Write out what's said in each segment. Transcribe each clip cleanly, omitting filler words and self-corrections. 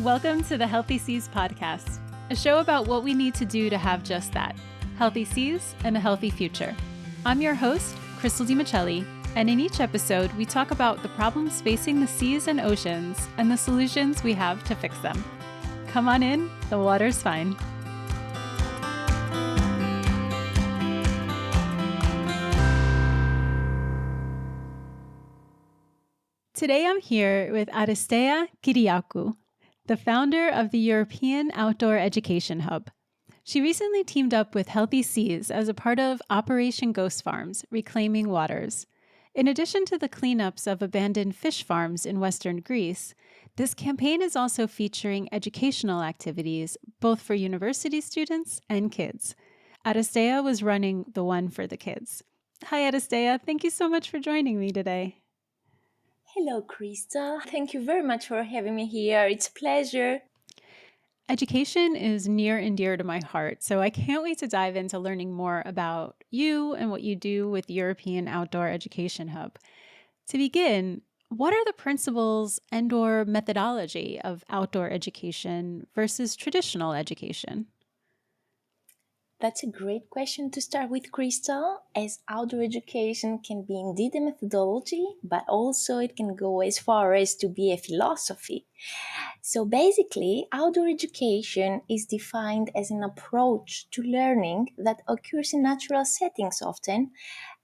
Welcome to the Healthy Seas podcast, a show about what we need to do to have just that, healthy seas and a healthy future. I'm your host, DiMiceli, and in each episode, we talk about the problems facing the seas and oceans and the solutions we have to fix them. Come on in, the water's fine. Today I'm here with Aristea Kyriakou, the founder of the European Outdoor Education Hub. She recently teamed up with Healthy Seas as a part of Operation Ghost Farms, Reclaiming Waters. In addition to the cleanups of abandoned fish farms in Western Greece, this campaign is also featuring educational activities, both for university students and kids. Aristea was running the one for the kids. Hi, Aristea. Thank you so much for joining me today. Hello, Krista. Thank you very much for having me here. It's a pleasure. Education is near and dear to my heart, so I can't wait to dive into learning more about you and what you do with the European Outdoor Education Hub. To begin, what are the principles and/or methodology of outdoor education versus traditional education? That's a great question to start with, Crystal, as outdoor education can be indeed a methodology, but also it can go as far as to be a philosophy. So basically, outdoor education is defined as an approach to learning that occurs in natural settings often,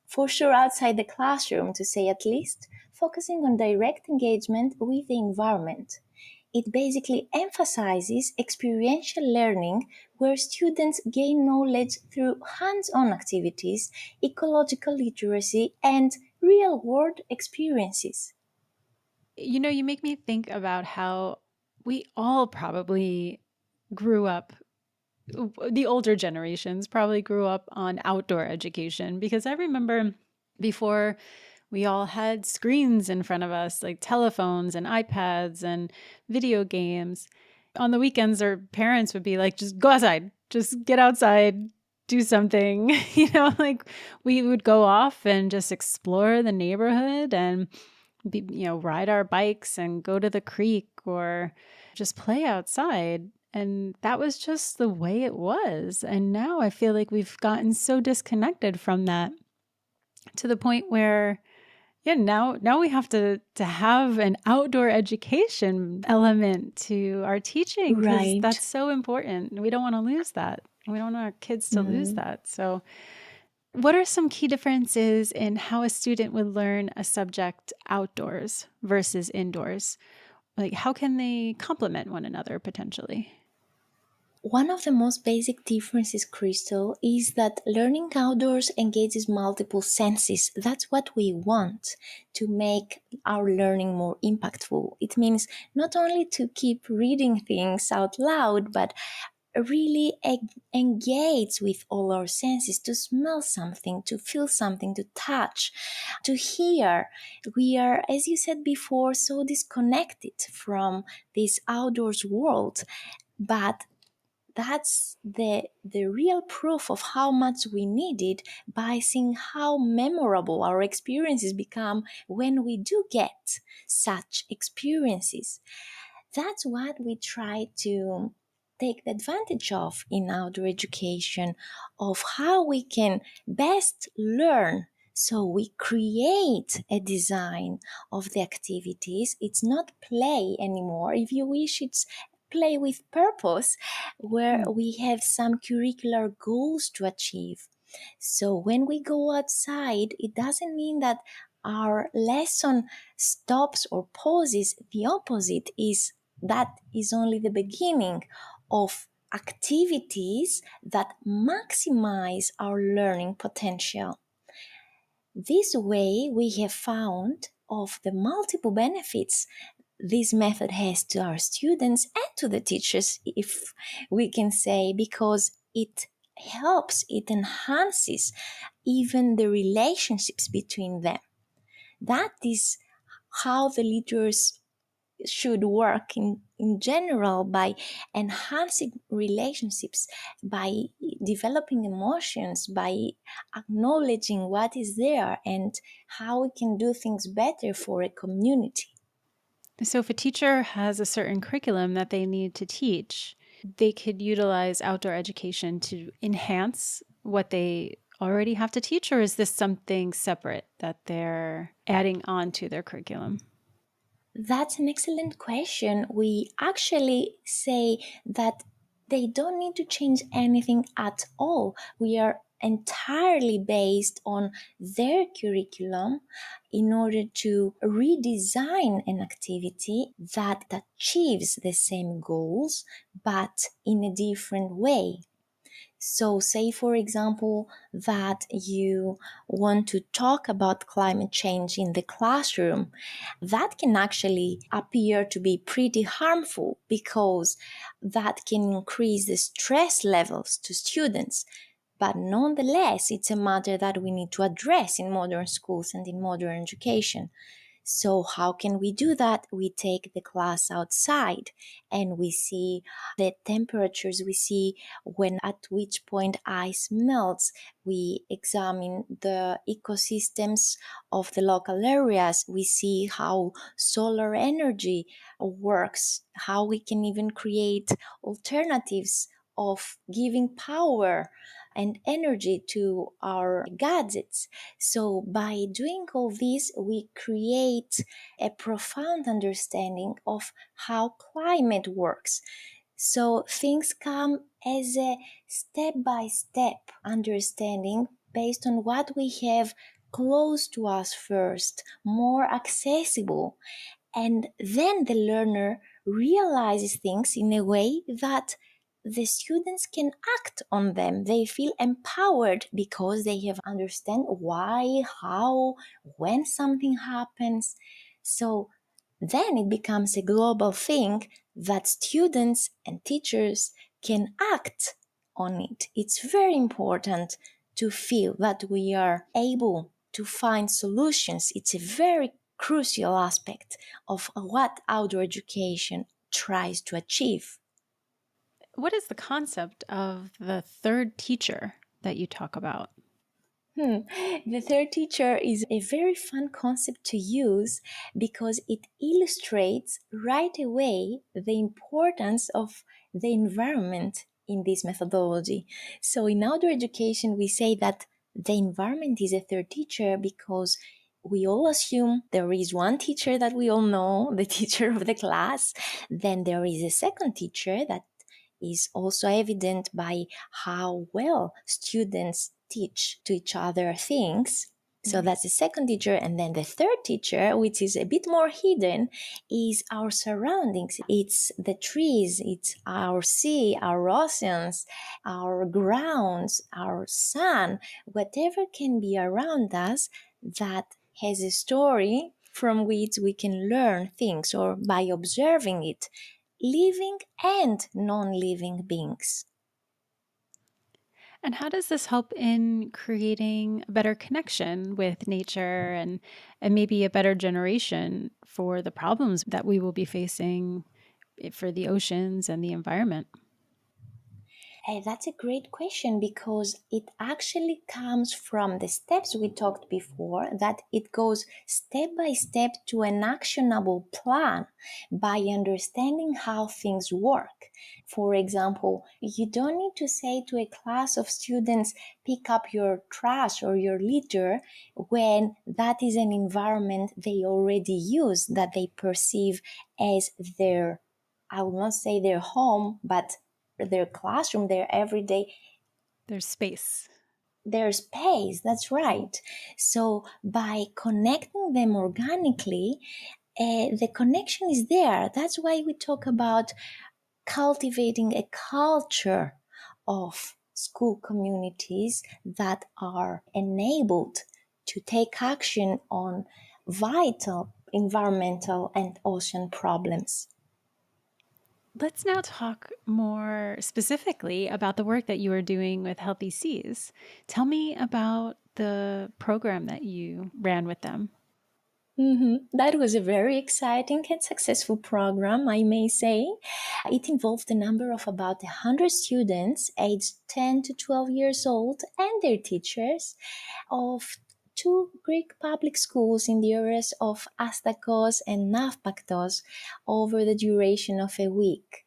for sure outside the classroom to say at least, focusing on direct engagement with the environment. It basically emphasizes experiential learning where students gain knowledge through hands-on activities, ecological literacy, and real-world experiences. You know, you make me think about how we all probably grew up, the older generations probably grew up on outdoor education, because I remember before we all had screens in front of us, like telephones and iPads and video games. On the weekends, our parents would be like, just go outside, just get outside, do something. Like we would go off and just explore the neighborhood and ride our bikes and go to the creek or just play outside. And that was just the way it was. And now I feel like we've gotten so disconnected from that to the point where now we have to have an outdoor education element to our teaching, because Right. that's so important. We don't want to lose that. We don't want our kids to lose that. So what are some key differences in how a student would learn a subject outdoors versus indoors? Like, how can they complement one another potentially? One of the most basic differences, Crystal, is that learning outdoors engages multiple senses. That's what we want to make our learning more impactful. It means not only to keep reading things out loud, but really engage with all our senses, to smell something, to feel something, to touch, to hear. We are, as you said before, so disconnected from this outdoors world, but that's the real proof of how much we need it, by seeing how memorable our experiences become when we do get such experiences. That's what we try to take advantage of in outdoor education, of how we can best learn. So we create a design of the activities. It's not play anymore. If you wish, it's play with purpose, where we have some curricular goals to achieve. So when we go outside, it doesn't mean that our lesson stops or pauses. The opposite is that is only the beginning of activities that maximize our learning potential. This way, we have found of the multiple benefits this method has to our students and to the teachers, if we can say, because it helps, it enhances even the relationships between them. That is how the leaders should work in general, by enhancing relationships, by developing emotions, by acknowledging what is there and how we can do things better for a community. So if a teacher has a certain curriculum that they need to teach, they could utilize outdoor education to enhance what they already have to teach, or is this something separate that they're adding on to their curriculum? That's an excellent question. We actually say that they don't need to change anything at all. We are entirely based on their curriculum in order to redesign an activity that achieves the same goals but in a different way. So, say for example that you want to talk about climate change in the classroom, that can actually appear to be pretty harmful because that can increase the stress levels to students. But nonetheless, it's a matter that we need to address in modern schools and in modern education. So, how can we do that? We take the class outside and we see the temperatures, we see when at which point ice melts. We examine the ecosystems of the local areas. We see how solar energy works, how we can even create alternatives of giving power and energy to our gadgets. So, by doing all this, we create a profound understanding of how climate works. So, things come as a step by step understanding based on what we have close to us first, more accessible. And then the learner realizes things in a way that the students can act on them. They feel empowered because they have understand why, how, when something happens. So then it becomes a global thing that students and teachers can act on it. It's very important to feel that we are able to find solutions. It's a very crucial aspect of what outdoor education tries to achieve. What is the concept of the third teacher that you talk about? The third teacher is a very fun concept to use because it illustrates right away the importance of the environment in this methodology. So, in outdoor education, we say that the environment is a third teacher because we all assume there is one teacher that we all know, the teacher of the class. Then there is a second teacher that is also evident by how well students teach to each other things. So Mm. that's the second teacher. And then the third teacher, which is a bit more hidden, is our surroundings. It's the trees, it's our sea, our oceans, our grounds, our sun, whatever can be around us that has a story from which we can learn things or by observing it, living and non-living beings. And how does this help in creating a better connection with nature and maybe a better generation for the problems that we will be facing for the oceans and the environment? That's a great question because it actually comes from the steps we talked before, that it goes step by step to an actionable plan by understanding how things work. For example, you don't need to say to a class of students, pick up your trash or your litter when that is an environment they already use, that they perceive as their, I will not say their home, but their classroom, their everyday, There's space. their space. That's right. So by connecting them organically, the connection is there. That's why we talk about cultivating a culture of school communities that are enabled to take action on vital environmental and ocean problems. Let's now talk more specifically about the work that you are doing with Healthy Seas. Tell me about the program that you ran with them. That was a very exciting and successful program, I may say. It involved a number of about 100 students aged 10 to 12 years old and their teachers of two Greek public schools in the areas of Astakos and Navpaktos over the duration of a week.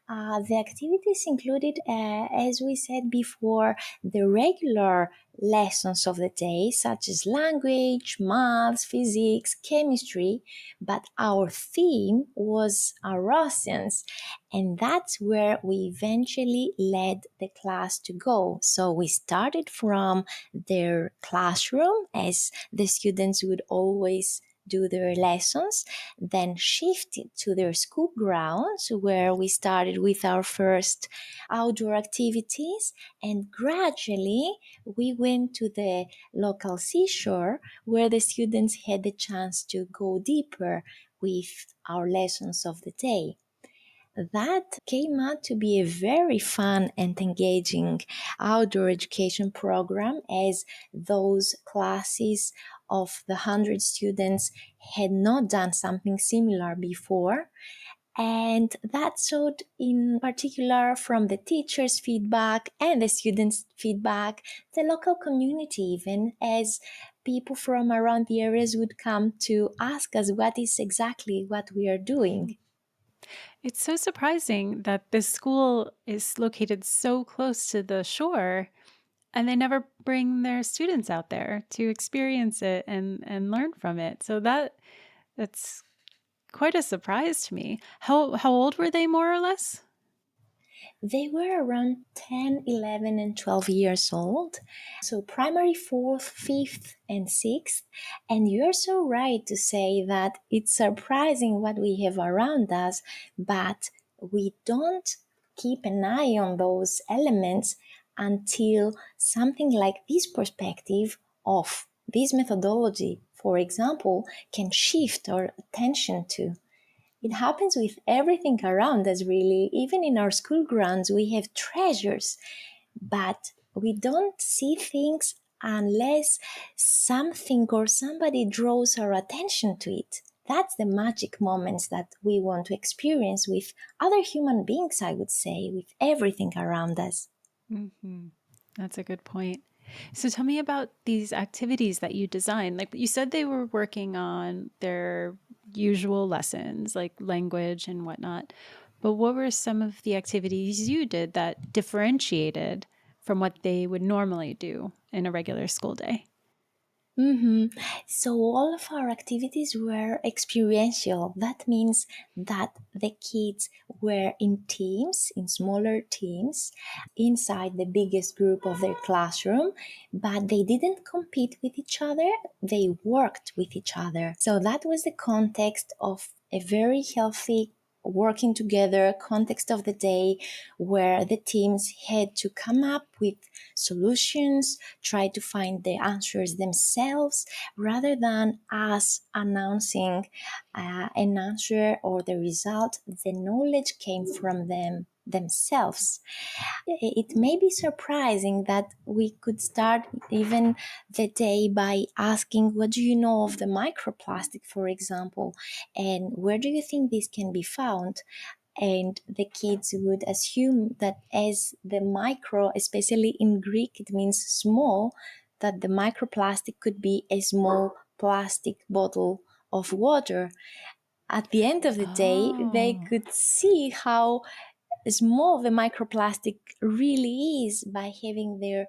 The activities included, as we said before, the regular lessons of the day, such as language, maths, physics, chemistry, but our theme was Arosians, and that's where we eventually led the class to go. So we started from their classroom, as the students would always do their lessons, then shifted to their school grounds where we started with our first outdoor activities, and gradually we went to the local seashore where the students had the chance to go deeper with our lessons of the day. That came out to be a very fun and engaging outdoor education program, as those classes of the 100 students had not done something similar before. And that showed in particular from the teachers' feedback and the students' feedback, the local community, even as people from around the areas would come to ask us what is exactly what we are doing. It's so surprising that this school is located so close to the shore and they never bring their students out there to experience it and learn from it. So that's quite a surprise to me. How old were they more or less? They were around 10, 11, and 12 years old. So primary, fourth, fifth, and sixth. And you're so right to say that it's surprising what we have around us, but we don't keep an eye on those elements until something like this perspective of this methodology, for example, can shift our attention to. It happens with everything around us, really. Even in our school grounds, we have treasures, but we don't see things unless something or somebody draws our attention to it. That's the magic moments that we want to experience with other human beings, I would say, with everything around us. Hmm. That's a good point. So tell me about these activities that you designed. Like you said, they were working on their usual lessons, like language and whatnot. But what were some of the activities you did that differentiated from what they would normally do in a regular school day? So all of our activities were experiential. That means that the kids were in teams, in smaller teams, inside the biggest group of their classroom, but they didn't compete with each other. They worked with each other. So that was the context of a very healthy working together context of the day, where the teams had to come up with solutions, try to find the answers themselves, rather than us announcing an answer or the result. The knowledge came from them themselves. It may be surprising that we could start even the day by asking, what do you know of the microplastic, for example, and where do you think this can be found? And the kids would assume that as the micro, especially in Greek, it means small, that the microplastic could be a small plastic bottle of water. At the end of the day, they Oh, could see how small the microplastic really is by having their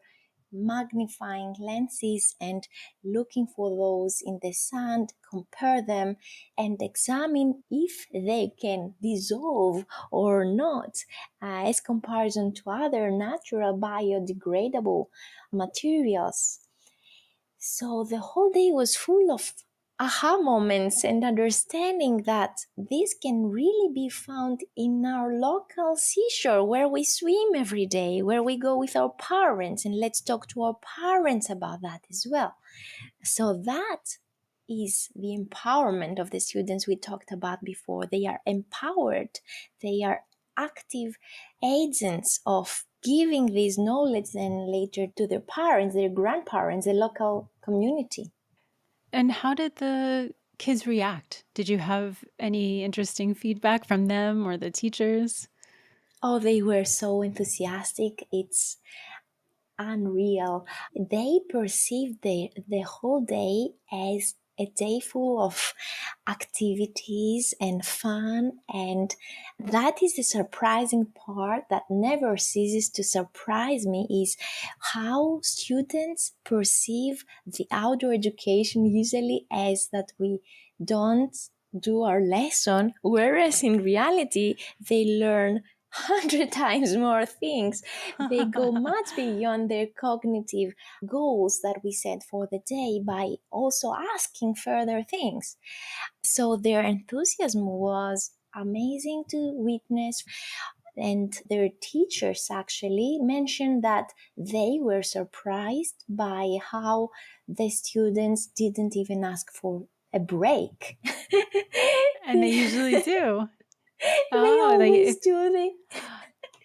magnifying lenses and looking for those in the sand, compare them, and examine if they can dissolve or not, as comparison to other natural biodegradable materials. So the whole day was full of aha moments and understanding that this can really be found in our local seashore where we swim every day, where we go with our parents, and let's talk to our parents about that as well. So that is the empowerment of the students we talked about before. They are empowered, they are active agents of giving this knowledge then later to their parents, their grandparents, the local community. and how did the kids react? Did you have any interesting feedback from them or the teachers? Oh, they were so enthusiastic. It's unreal. They perceive the whole day as a day full of activities and fun, and that is the surprising part that never ceases to surprise me, is how students perceive the outdoor education usually as that we don't do our lesson, whereas in reality they learn 100 times more things. They go much beyond their cognitive goals that we set for the day by also asking further things. So their enthusiasm was amazing to witness. And their teachers actually mentioned that they were surprised by how the students didn't even ask for a break. And they usually do. They Oh, always do.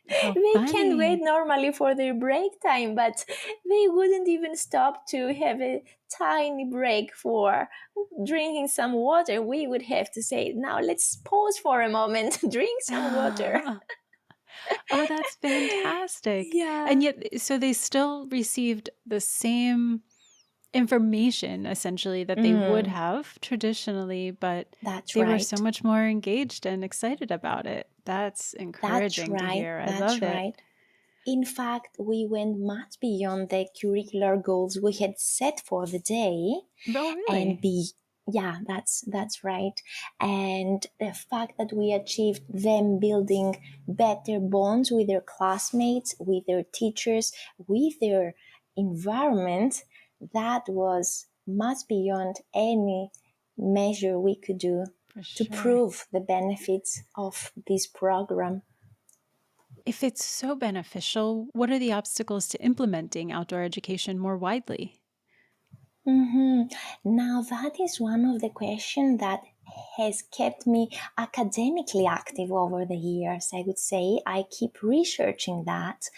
how They can't wait funny. normally for their break time, but they wouldn't even stop to have a tiny break for drinking some water. We would have to say, now let's pause for a moment, drink some water. Oh, that's fantastic. Yeah. And yet, so they still received the same information essentially that they would Mm, have traditionally, but that's they were so right. much more engaged and excited about it. That's That's encouraging to right. hear. I That's love it. right. In fact, we went much beyond the curricular goals we had set for the day, Oh, and really? be yeah, that's right. And the fact that we achieved them building better bonds with their classmates, with their teachers, with their environment, that was much beyond any measure we could do For to sure. prove the benefits of this program. If it's so beneficial, what are the obstacles to implementing outdoor education more widely? Now, that is one of the questions that has kept me academically active over the years. I would say I keep researching that,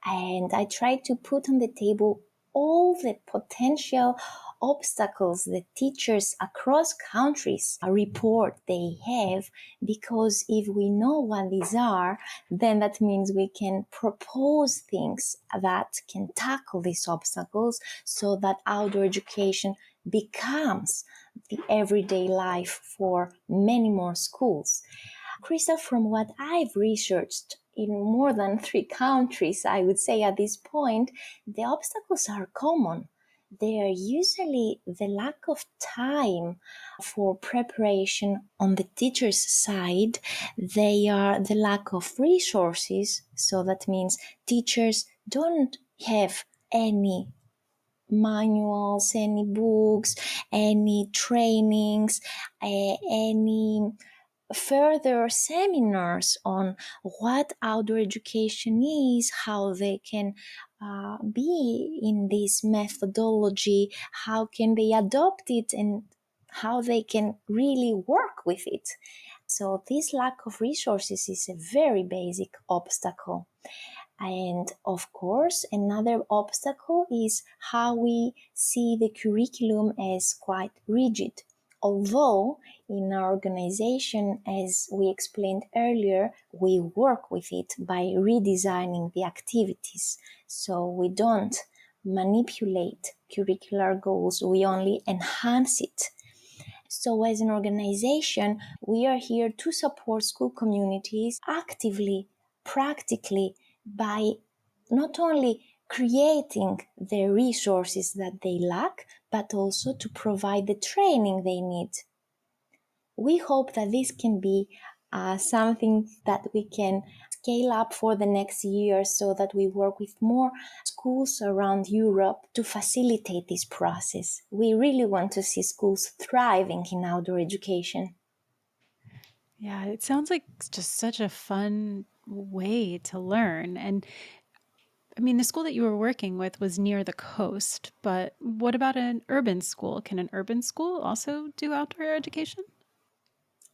and I try to put on the table all the potential obstacles that teachers across countries report they have, because if we know what these are, then that means we can propose things that can tackle these obstacles so that outdoor education becomes the everyday life for many more schools. Crystal, from what I've researched in more than 3 countries, I would say at this point, the obstacles are common. They are usually the lack of time for preparation on the teacher's side. They are the lack of resources. So that means teachers don't have any manuals, any books, any trainings, any further seminars on what outdoor education is, how they can be in this methodology, how can they adopt it, and how they can really work with it. So this lack of resources is a very basic obstacle. And of course, another obstacle is how we see the curriculum as quite rigid. Although in our organization, as we explained earlier, we work with it by redesigning the activities. So we don't manipulate curricular goals, we only enhance it. So, as an organization, we are here to support school communities actively, practically, by not only creating the resources that they lack, but also to provide the training they need. We hope that this can be something that we can scale up for the next year, so that we work with more schools around Europe to facilitate this process. We really want to see schools thriving in outdoor education. Yeah, it sounds like just such a fun way to learn. And I mean, the school that you were working with was near the coast, but what about an urban school? Can an urban school also do outdoor education?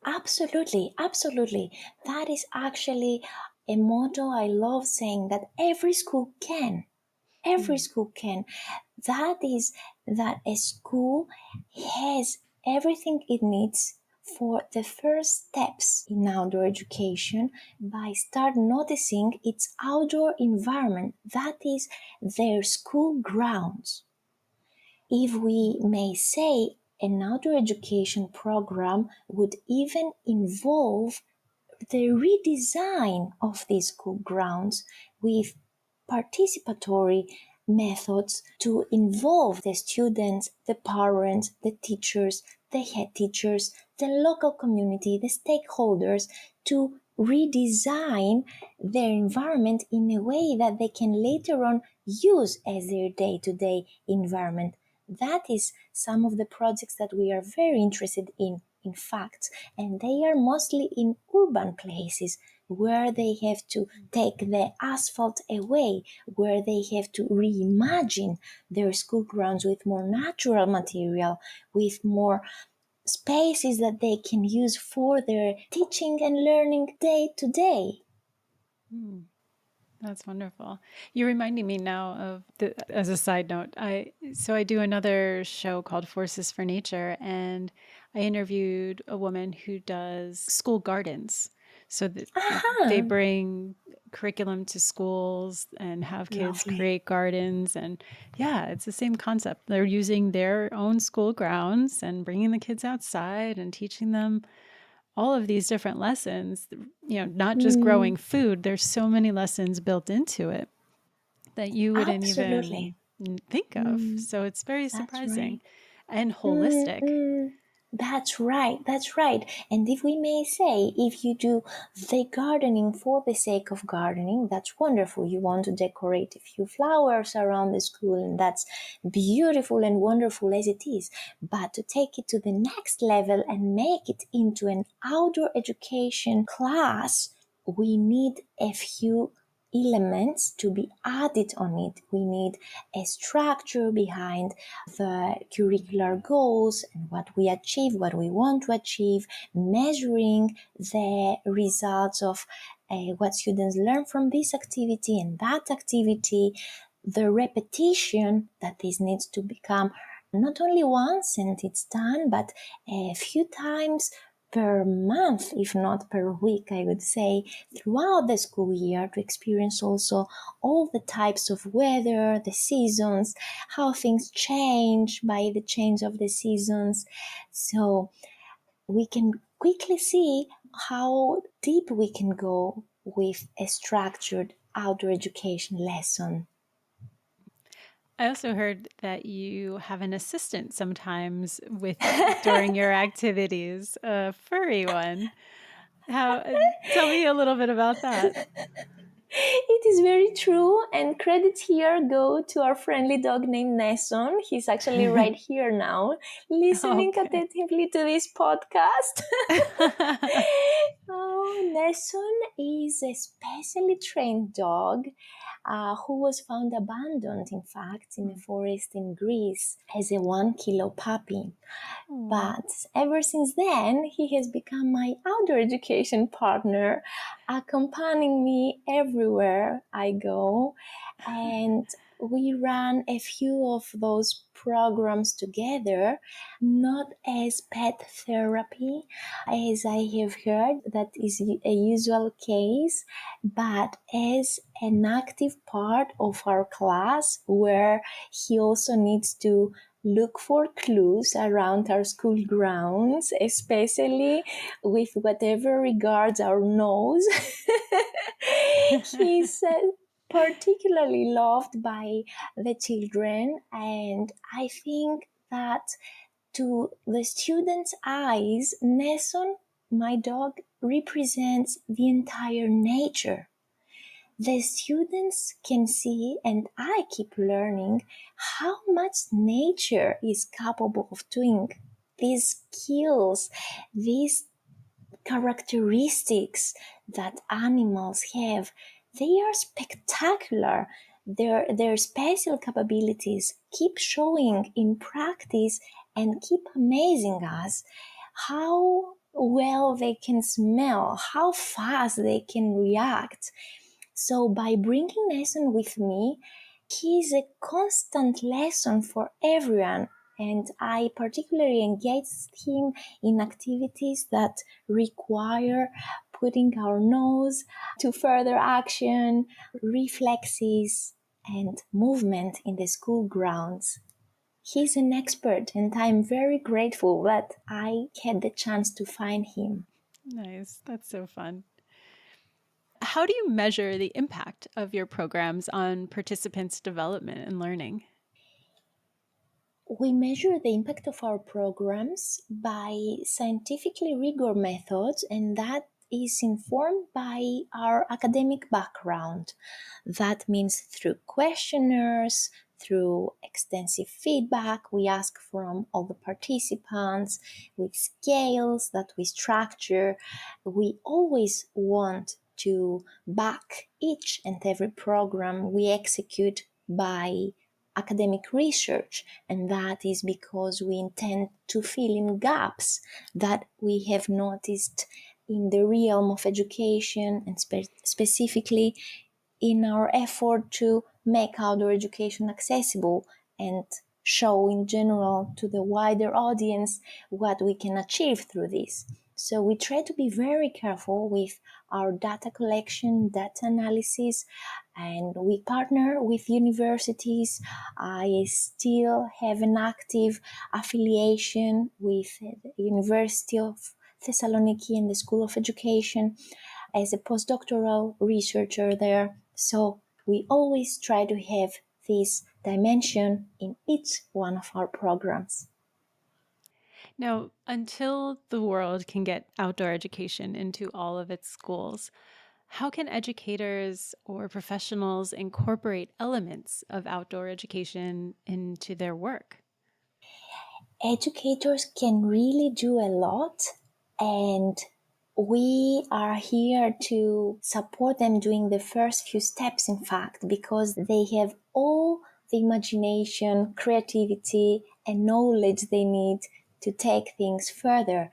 Absolutely, absolutely. That is actually a motto I love saying, that every school can. Every Hmm. school can. That is that a school has everything it needs for the first steps in outdoor education by start noticing its outdoor environment, that is their school grounds. If we may say, an outdoor education program would even involve the redesign of these school grounds with participatory methods to involve the students, the parents, the teachers, the head teachers, the local community, the stakeholders, to redesign their environment in a way that they can later on use as their day-to-day environment. That is some of the projects that we are very interested in fact, and they are mostly in urban places where they have to take the asphalt away, where they have to reimagine their school grounds with more natural material, with more spaces that they can use for their teaching and learning day to day. Hmm. That's wonderful. You're reminding me now of as a side note, I do another show called Forces for Nature, and I interviewed a woman who does school gardens. So that they Aha! bring curriculum to schools and have kids Lovely. create gardens, and yeah, it's the same concept. They're using their own school grounds and bringing the kids outside and teaching them all of these different lessons, not just Mm, growing food. There's so many lessons built into it that you wouldn't even absolutely. think of. Mm, So it's very that's surprising right. and Mm, holistic. mm. That's right, that's right. And if we may say, if you do the gardening for the sake of gardening, that's wonderful. You want to decorate a few flowers around the school, and that's beautiful and wonderful as it is. But to take it to the next level and make it into an outdoor education class, we need a few elements to be added on it. We need a structure behind the curricular goals and what we achieve, what we want to achieve, measuring the results of what students learn from this activity and that activity, the repetition that this needs to become not only once and it's done, but a few times per month, if not per week, I would say, throughout the school year, to experience also all the types of weather, the seasons, how things change by the change of the seasons. So we can quickly see how deep we can go with a structured outdoor education lesson. I also heard that you have an assistant sometimes with during your activities, a furry one. How Tell me a little bit about that. It is very true, and credits here go to our friendly dog named Nesson. He's actually right here now, listening Okay. attentively to this podcast. Oh, Nesson is a specially trained dog who was found abandoned, in fact, in a forest in Greece as a 1 kilo puppy. Oh. But ever since then, he has become my outdoor education partner, accompanying me everywhere I go. And we ran a few of those programs together, not as pet therapy, as I have heard that is a usual case, but as an active part of our class where he also needs to look for clues around our school grounds, especially with whatever regards our nose. He's particularly loved by the children, and I think that to the students' eyes, Nesson, my dog, represents the entire nature. The students can see, and I keep learning, how much nature is capable of doing. These skills, these characteristics that animals have, they are spectacular. Their special capabilities keep showing in practice and keep amazing us. How well they can smell, how fast they can react. So by bringing Nathan with me, he is a constant lesson for everyone, And I particularly engaged him in activities that require putting our nose to further action, reflexes, and movement in the school grounds. He's an expert, and I'm very grateful that I had the chance to find him. Nice. That's so fun. How do you measure the impact of your programs on participants' development and learning? We measure the impact of our programs by scientifically rigor methods, and that is informed by our academic background. That means through questionnaires, through extensive feedback we ask from all the participants, with scales that we structure. We always want to back each and every program we execute by academic research, and that is because we intend to fill in gaps that we have noticed in the realm of education, and specifically in our effort to make outdoor education accessible and show in general to the wider audience what we can achieve through this. So we try to be very careful with our data collection, data analysis, and we partner with universities. I still have an active affiliation with the University of Thessaloniki and the School of Education as a postdoctoral researcher there. So we always try to have this dimension in each one of our programs. Now, until the world can get outdoor education into all of its schools, how can educators or professionals incorporate elements of outdoor education into their work? Educators can really do a lot, and we are here to support them doing the first few steps, in fact, because they have all the imagination, creativity, and knowledge they need to take things further.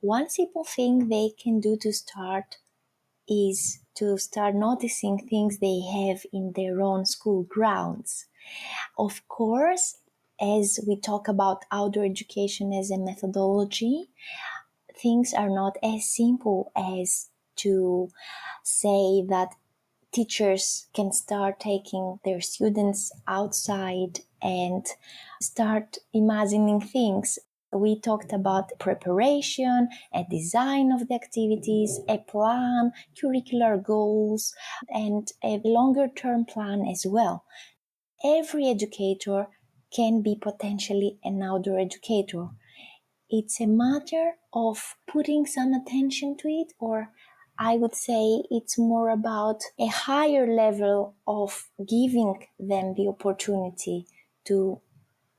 One simple thing they can do to start is to start noticing things they have in their own school grounds. Of course, as we talk about outdoor education as a methodology, things are not as simple as to say that teachers can start taking their students outside and start imagining things. We talked about preparation, a design of the activities, a plan, curricular goals, and a longer term plan as well. Every educator can be potentially an outdoor educator. It's a matter of putting some attention to it, or I would say it's more about a higher level of giving them the opportunity to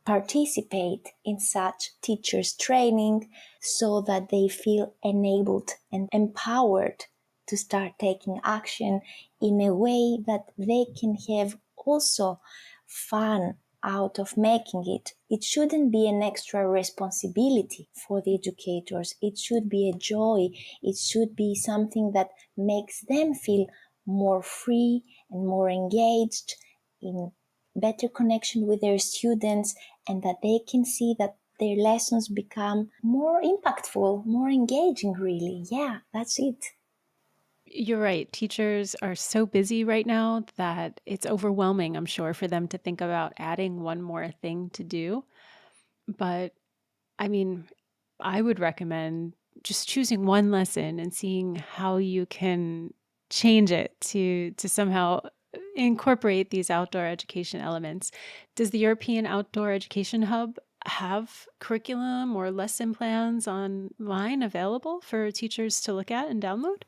participate in such teachers training so that they feel enabled and empowered to start taking action in a way that they can have also fun out of making it. It shouldn't be an extra responsibility for the educators. It should be a joy. It should be something that makes them feel more free and more engaged, in better connection with their students, and that they can see that their lessons become more impactful, more engaging, really. Yeah, that's it. You're right. Teachers are so busy right now that it's overwhelming, I'm sure, for them to think about adding one more thing to do. But I mean, I would recommend just choosing one lesson and seeing how you can change it to somehow incorporate these outdoor education elements. Does the European Outdoor Education Hub have curriculum or lesson plans online available for teachers to look at and download?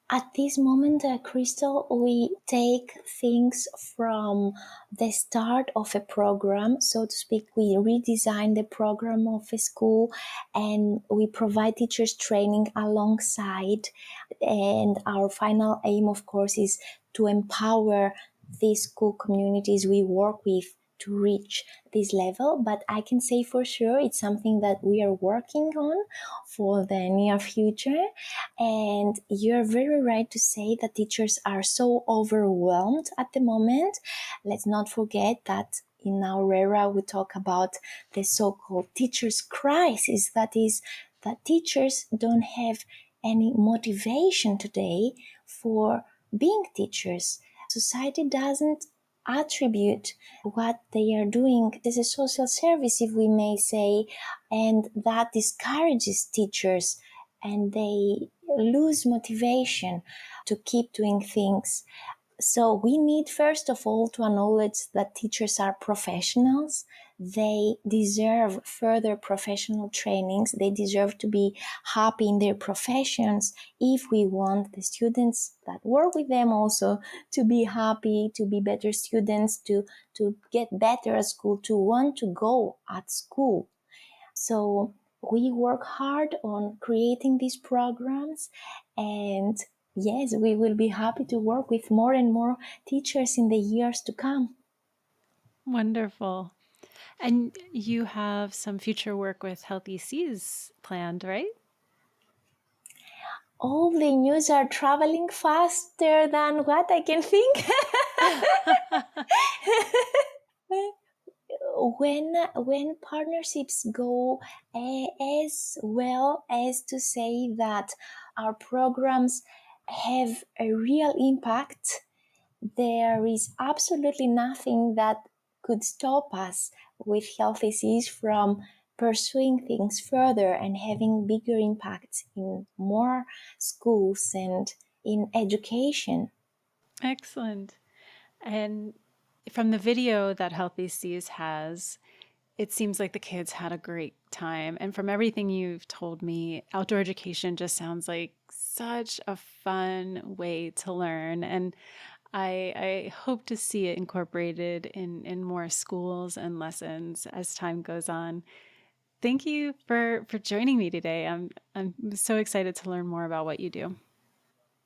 At this moment, Crystal, we take things from the start of a program, so to speak. We redesign the program of a school and we provide teachers training alongside. And our final aim, of course, is to empower these school communities we work with to reach this level. But I can say for sure it's something that we are working on for the near future. And you're very right to say that teachers are so overwhelmed at the moment. Let's not forget that in our era, we talk about the so-called teachers' crisis. That is, that teachers don't have any motivation today for being teachers. Society doesn't attribute what they are doing as a social service, if we may say, and that discourages teachers and they lose motivation to keep doing things. So we need, first of all, to acknowledge that teachers are professionals. They deserve further professional trainings. They deserve to be happy in their professions if we want the students that work with them also to be happy, to be better students, to get better at school, to want to go at school. So we work hard on creating these programs, and yes, we will be happy to work with more and more teachers in the years to come. Wonderful. And you have some future work with Healthy Seas planned, right? All the news are traveling faster than what I can think. When partnerships go as well as to say that our programs have a real impact, there is absolutely nothing that could stop us with Healthy Seas from pursuing things further and having bigger impacts in more schools and in education. Excellent. And from the video that Healthy Seas has, it seems like the kids had a great time. And from everything you've told me, outdoor education just sounds like such a fun way to learn. And I hope to see it incorporated in more schools and lessons as time goes on. Thank you for joining me today. I'm so excited to learn more about what you do.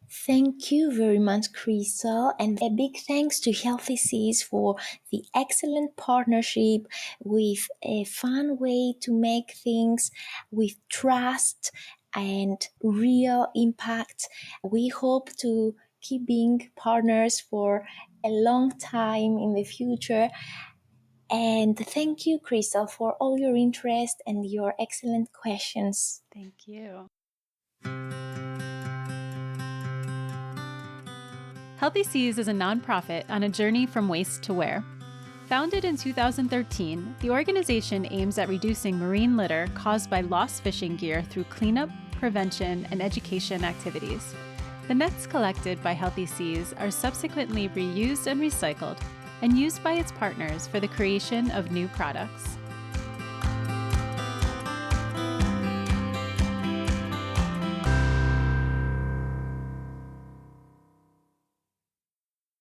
Thank you very much, Crystal, and a big thanks to Healthy Seas for the excellent partnership with a fun way to make things with trust and real impact. We hope to keep being partners for a long time in the future. And thank you, Crystal, for all your interest and your excellent questions. Thank you. Healthy Seas is a nonprofit on a journey from waste to where. Founded in 2013, the organization aims at reducing marine litter caused by lost fishing gear through cleanup, prevention, and education activities. The nets collected by Healthy Seas are subsequently reused and recycled and used by its partners for the creation of new products.